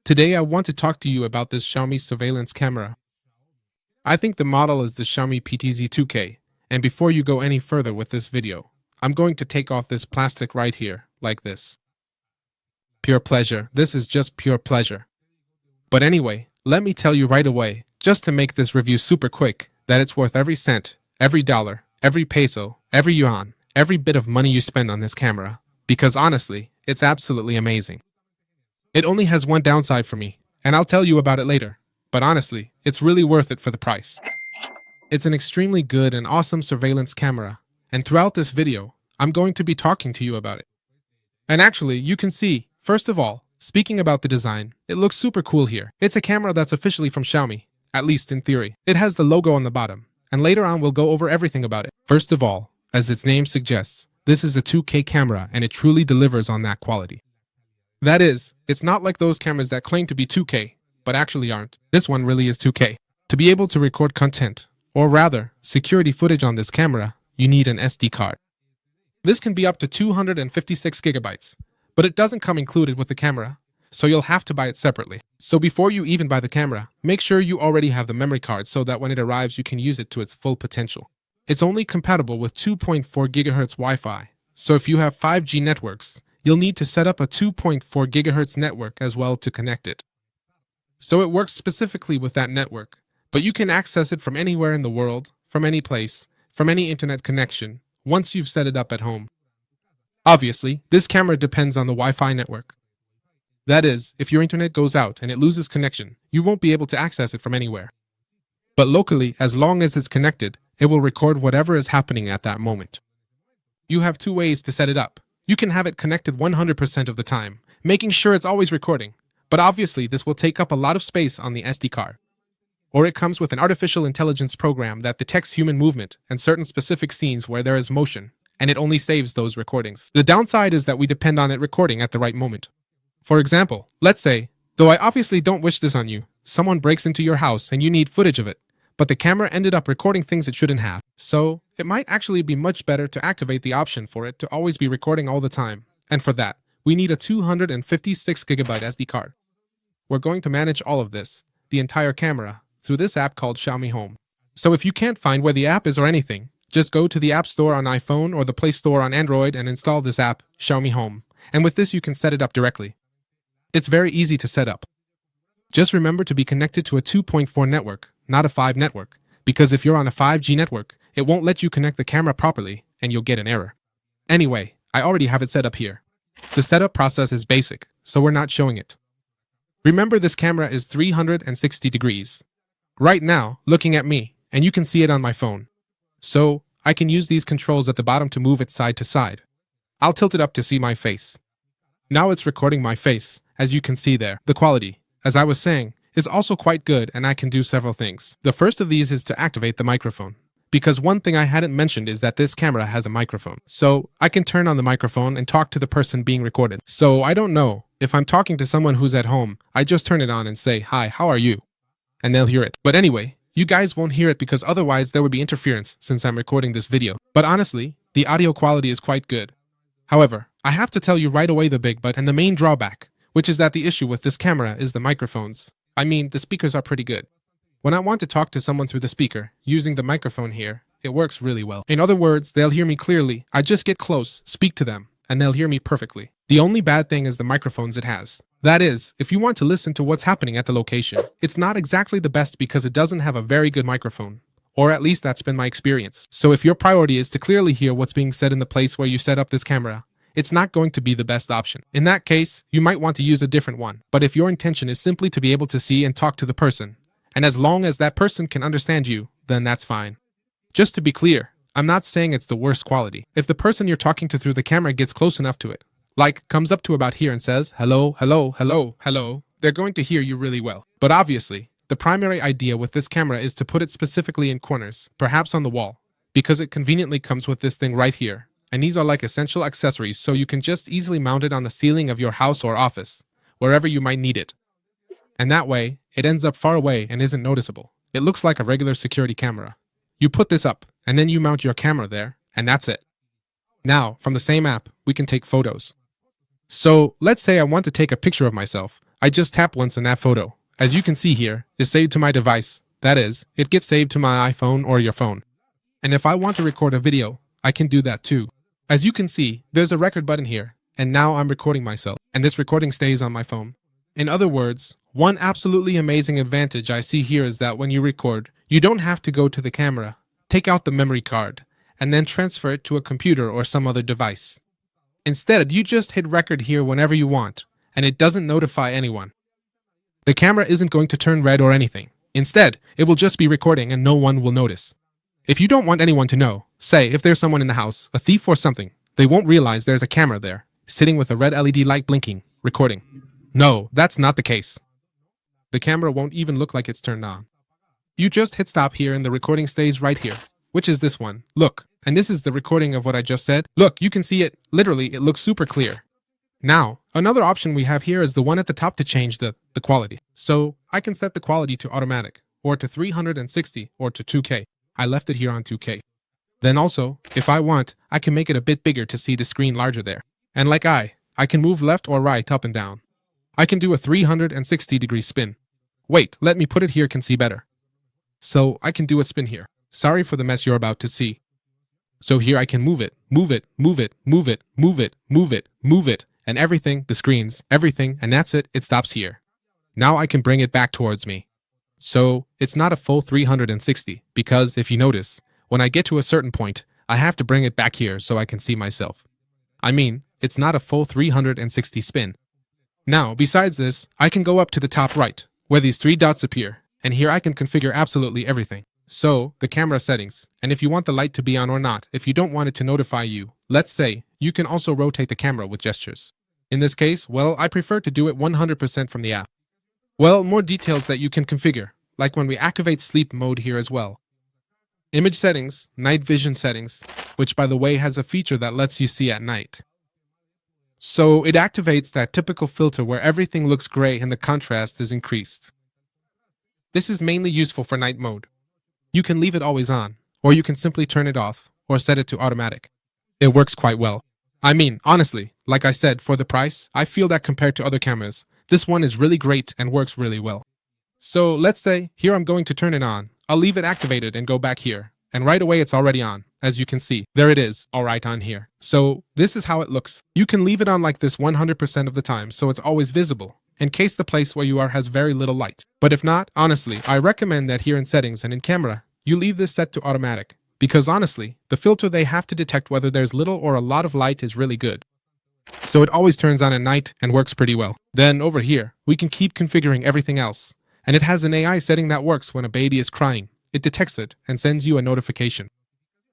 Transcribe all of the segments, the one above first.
Today I want to talk to you about this Xiaomi surveillance camera. I think the model is the Xiaomi PTZ2K, and before you go any further with this video, I'm going to take off this plastic right here, like this. Pure pleasure. This is just pure pleasure. But anyway, let me tell you right away, just to make this review super quick, that it's worth every cent, every dollar, every peso, every yuan, every bit of money you spend on this camera, because honestly, it's absolutely amazing. It only has one downside for me, and I'll tell you about it later, but honestly, it's really worth it for the price. It's an extremely good and awesome surveillance camera, and throughout this video, I'm going to be talking to you about it. And actually, you can see, first of all, speaking about the design, it looks super cool here. It's a camera that's officially from Xiaomi, at least in theory. It has the logo on the bottom, and later on we'll go over everything about it. First of all, as its name suggests, this is a 2K camera and it truly delivers on that quality. That is, it's not like those cameras that claim to be 2K, but actually aren't. This one really is 2K. To be able to record content, or rather, security footage on this camera, you need an SD card. This can be up to 256 gigabytes, but it doesn't come included with the camera, so you'll have to buy it separately. So before you even buy the camera, make sure you already have the memory card so that when it arrives you can use it to its full potential. It's only compatible with 2.4 GHz Wi-Fi, so if you have 5G networks, you'll need to set up a 2.4 GHz network as well to connect it. So it works specifically with that network, but you can access it from anywhere in the world, from any place, from any internet connection, once you've set it up at home. Obviously, this camera depends on the Wi-Fi network. That is, if your internet goes out and it loses connection, you won't be able to access it from anywhere. But locally, as long as it's connected, it will record whatever is happening at that moment. You have two ways to set it up. You can have it connected 100% of the time, making sure it's always recording, but obviously this will take up a lot of space on the SD card. Or it comes with an artificial intelligence program that detects human movement and certain specific scenes where there is motion, and it only saves those recordings. The downside is that we depend on it recording at the right moment. For example, let's say, though I obviously don't wish this on you, someone breaks into your house and you need footage of it, but the camera ended up recording things it shouldn't have. So, it might actually be much better to activate the option for it to always be recording all the time. And for that, we need a 256 GB SD card. We're going to manage all of this, the entire camera, through this app called Xiaomi Home. So if you can't find where the app is or anything, just go to the App Store on iPhone or the Play Store on Android and install this app, Xiaomi Home. And with this you can set it up directly. It's very easy to set up. Just remember to be connected to a 2.4 network, not a 5 network, because if you're on a 5G network, it won't let you connect the camera properly and you'll get an error. Anyway, I already have it set up here. The setup process is basic, so we're not showing it. Remember, this camera is 360 degrees. Right now, looking at me, and you can see it on my phone. So, I can use these controls at the bottom to move it side to side. I'll tilt it up to see my face. Now it's recording my face, as you can see there. The quality, as I was saying, is also quite good and I can do several things. The first of these is to activate the microphone. Because one thing I hadn't mentioned is that this camera has a microphone. So I can turn on the microphone and talk to the person being recorded. So I don't know, if I'm talking to someone who's at home, I just turn it on and say, "Hi, how are you?" And they'll hear it. But anyway, you guys won't hear it because otherwise there would be interference since I'm recording this video. But honestly, the audio quality is quite good. However, I have to tell you right away the big but and the main drawback, which is that the issue with this camera is the microphones. I mean, the speakers are pretty good. When I want to talk to someone through the speaker, using the microphone here, it works really well. In other words, they'll hear me clearly. I just get close, speak to them, and they'll hear me perfectly. The only bad thing is the microphones it has. That is, if you want to listen to what's happening at the location, it's not exactly the best because it doesn't have a very good microphone. Or at least that's been my experience. So if your priority is to clearly hear what's being said in the place where you set up this camera, it's not going to be the best option. In that case, you might want to use a different one. But if your intention is simply to be able to see and talk to the person, and as long as that person can understand you, then that's fine. Just to be clear, I'm not saying it's the worst quality. If the person you're talking to through the camera gets close enough to it, like comes up to about here and says, "Hello, hello, hello, hello," they're going to hear you really well. But obviously, the primary idea with this camera is to put it specifically in corners, perhaps on the wall, because it conveniently comes with this thing right here. And these are like essential accessories, so you can just easily mount it on the ceiling of your house or office, wherever you might need it. And that way, it ends up far away and isn't noticeable. It looks like a regular security camera. You put this up, and then you mount your camera there, and that's it. Now, from the same app, we can take photos. So, let's say I want to take a picture of myself, I just tap once and that photo, as you can see here, is saved to my device. That is, it gets saved to my iPhone or your phone. And if I want to record a video, I can do that too. As you can see, there's a record button here, and now I'm recording myself, and this recording stays on my phone. In other words, one absolutely amazing advantage I see here is that when you record, you don't have to go to the camera, take out the memory card, and then transfer it to a computer or some other device. Instead, you just hit record here whenever you want, and it doesn't notify anyone. The camera isn't going to turn red or anything. Instead, it will just be recording and no one will notice. If you don't want anyone to know, say if there's someone in the house, a thief or something, they won't realize there's a camera there, sitting with a red LED light blinking, recording. No, that's not the case. The camera won't even look like it's turned on. You just hit stop here and the recording stays right here, which is this one. Look, and this is the recording of what I just said. Look, you can see it. Literally, it looks super clear. Now, another option we have here is the one at the top to change the quality. So I can set the quality to automatic, or to 360, or to 2K. I left it here on 2K. Then also, if I want, I can make it a bit bigger to see the screen larger there. And like I can move left or right, up and down. I can do a 360-degree spin. Wait, let me put it here can see better. So I can do a spin here. Sorry for the mess you're about to see. So here I can move it, move it, move it, move it, move it, move it, move it, and everything, the screens, everything, and that's it, it stops here. Now I can bring it back towards me. So it's not a full 360, because if you notice, when I get to a certain point, I have to bring it back here so I can see myself. I mean, it's not a full 360 spin. Now, besides this, I can go up to the top right, where these three dots appear, and here I can configure absolutely everything. So, the camera settings, and if you want the light to be on or not, if you don't want it to notify you, let's say, you can also rotate the camera with gestures. In this case, well, I prefer to do it 100% from the app. Well, more details that you can configure, like when we activate sleep mode here as well. Image settings, night vision settings, which by the way has a feature that lets you see at night. So it activates that typical filter where everything looks gray and the contrast is increased. This is mainly useful for night mode. You can leave it always on, or you can simply turn it off, or set it to automatic. It works quite well. I mean, honestly, like I said, for the price, I feel that compared to other cameras, this one is really great and works really well. So let's say, here I'm going to turn it on. I'll leave it activated and go back here. And right away it's already on. As you can see, there it is, alright on here. So this is how it looks. You can leave it on like this 100% of the time, so it's always visible, in case the place where you are has very little light. But if not, honestly, I recommend that here in settings and in camera, you leave this set to automatic. Because honestly, the filter they have to detect whether there's little or a lot of light is really good. So it always turns on at night and works pretty well. Then over here, we can keep configuring everything else. And it has an AI setting that works when a baby is crying. It detects it and sends you a notification.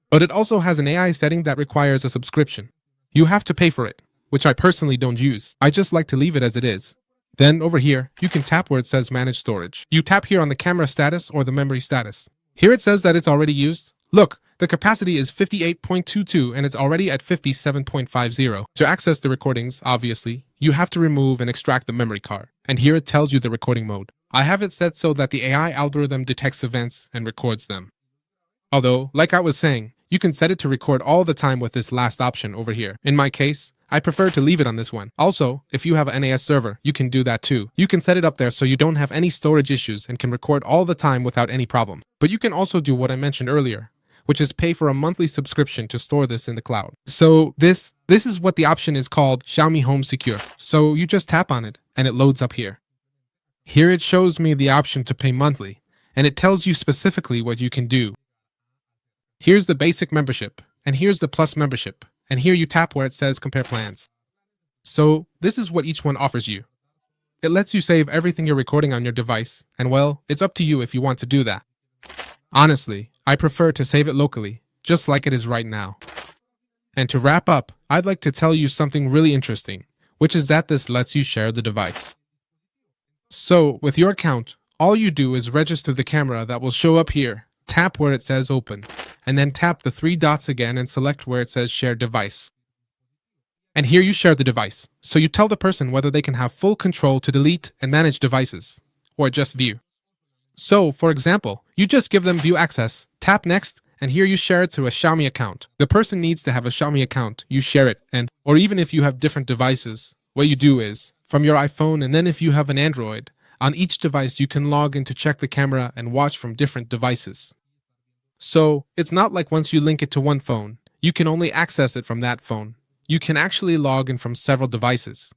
But it also has an AI setting that requires a subscription. You have to pay for it, which I personally don't use. I just like to leave it as it is. Then over here, you can tap where it says manage storage. You tap here on the camera status or the memory status. Here it says that it's already used. Look, the capacity is 58.22 and it's already at 57.50. To access the recordings, obviously, you have to remove and extract the memory card. And here it tells you the recording mode. I have it set so that the AI algorithm detects events and records them. Although, like I was saying, you can set it to record all the time with this last option over here. In my case, I prefer to leave it on this one. Also, if you have an NAS server, you can do that too. You can set it up there so you don't have any storage issues and can record all the time without any problem. But you can also do what I mentioned earlier, which is pay for a monthly subscription to store this in the cloud. So this is what the option is called Xiaomi Home Secure. So you just tap on it and it loads up here. Here it shows me the option to pay monthly and it tells you specifically what you can do. Here's the basic membership and here's the plus membership and here you tap where it says compare plans. So this is what each one offers you. It lets you save everything you're recording on your device and well, it's up to you if you want to do that. Honestly, I prefer to save it locally, just like it is right now. And to wrap up, I'd like to tell you something really interesting, which is that this lets you share the device. So, with your account, all you do is register the camera that will show up here, tap where it says open, and then tap the three dots again and select where it says share device. And here you share the device, so you tell the person whether they can have full control to delete and manage devices, or just view. So, for example, you just give them view access, tap next, and here you share it to a Xiaomi account. The person needs to have a Xiaomi account, you share it, or even if you have different devices, what you do is, from your iPhone, and then if you have an Android, on each device you can log in to check the camera and watch from different devices. So, it's not like once you link it to one phone, you can only access it from that phone. You can actually log in from several devices.